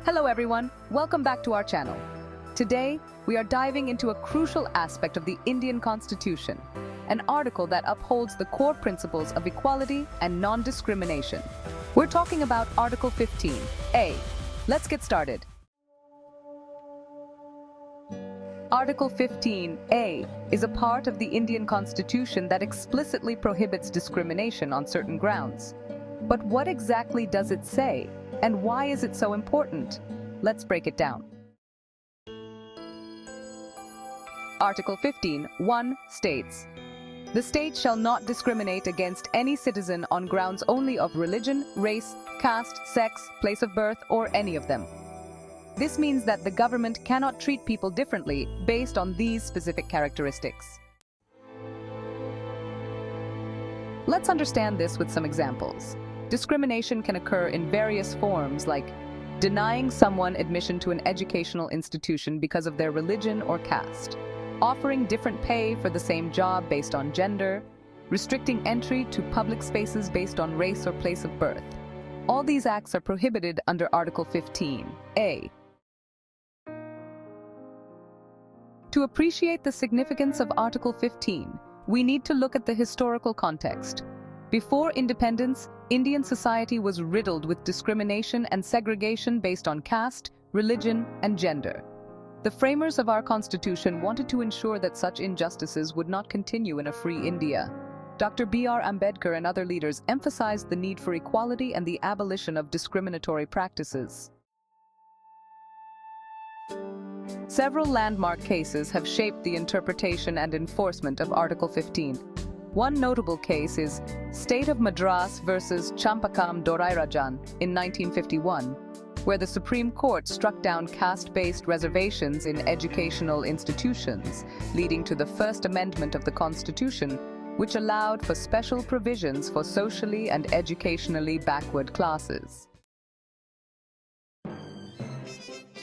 Hello everyone, welcome back to our channel. Today, we are diving into a crucial aspect of the Indian Constitution, an article that upholds the core principles of equality and non-discrimination. We're talking about Article 15A. Let's get started. Article 15A is a part of the Indian Constitution that explicitly prohibits discrimination on certain grounds. But what exactly does it say, and why is it so important? Let's break it down. Article 15(1) states, "The state shall not discriminate against any citizen on grounds only of religion, race, caste, sex, place of birth, or any of them." This means that the government cannot treat people differently based on these specific characteristics. Let's understand this with some examples. Discrimination can occur in various forms, like denying someone admission to an educational institution because of their religion or caste, offering different pay for the same job based on gender, restricting entry to public spaces based on race or place of birth. All these acts are prohibited under Article 15A. To appreciate the significance of Article 15, we need to look at the historical context. Before independence, Indian society was riddled with discrimination and segregation based on caste, religion, and gender. The framers of our constitution wanted to ensure that such injustices would not continue in a free India. Dr. B.R. Ambedkar and other leaders emphasized the need for equality and the abolition of discriminatory practices. Several landmark cases have shaped the interpretation and enforcement of Article 15. One notable case is State of Madras versus Champakam Dorairajan in 1951, where the Supreme Court struck down caste-based reservations in educational institutions, leading to the First Amendment of the Constitution, which allowed for special provisions for socially and educationally backward classes.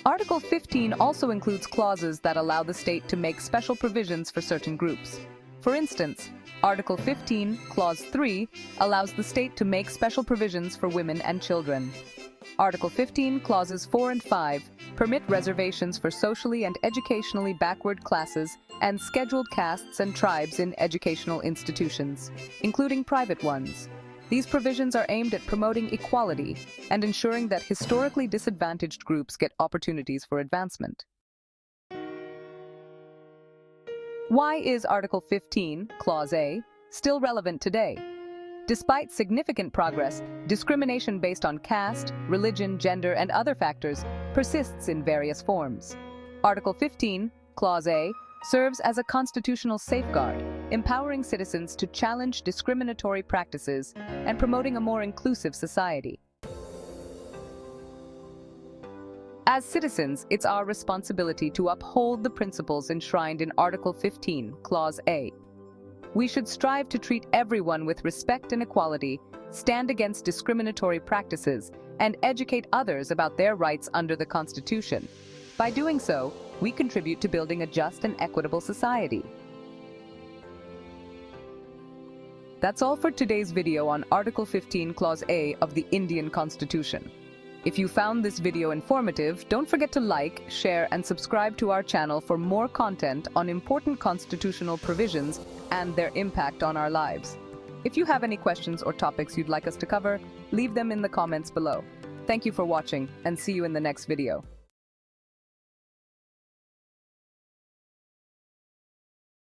Article 15 also includes clauses that allow the state to make special provisions for certain groups. For instance, Article 15, Clause 3, allows the state to make special provisions for women and children. Article 15, Clauses 4 and 5, permit reservations for socially and educationally backward classes and scheduled castes and tribes in educational institutions, including private ones. These provisions are aimed at promoting equality and ensuring that historically disadvantaged groups get opportunities for advancement. Why is Article 15, Clause A, still relevant today? Despite significant progress, discrimination based on caste, religion, gender, and other factors persists in various forms. Article 15, Clause A, serves as a constitutional safeguard, empowering citizens to challenge discriminatory practices and promoting a more inclusive society. As citizens, it's our responsibility to uphold the principles enshrined in Article 15, Clause A. We should strive to treat everyone with respect and equality, stand against discriminatory practices, and educate others about their rights under the Constitution. By doing so, we contribute to building a just and equitable society. That's all for today's video on Article 15, Clause A of the Indian Constitution. If you found this video informative, don't forget to like, share, and subscribe to our channel for more content on important constitutional provisions and their impact on our lives. If you have any questions or topics you'd like us to cover, leave them in the comments below. Thank you for watching, and see you in the next video.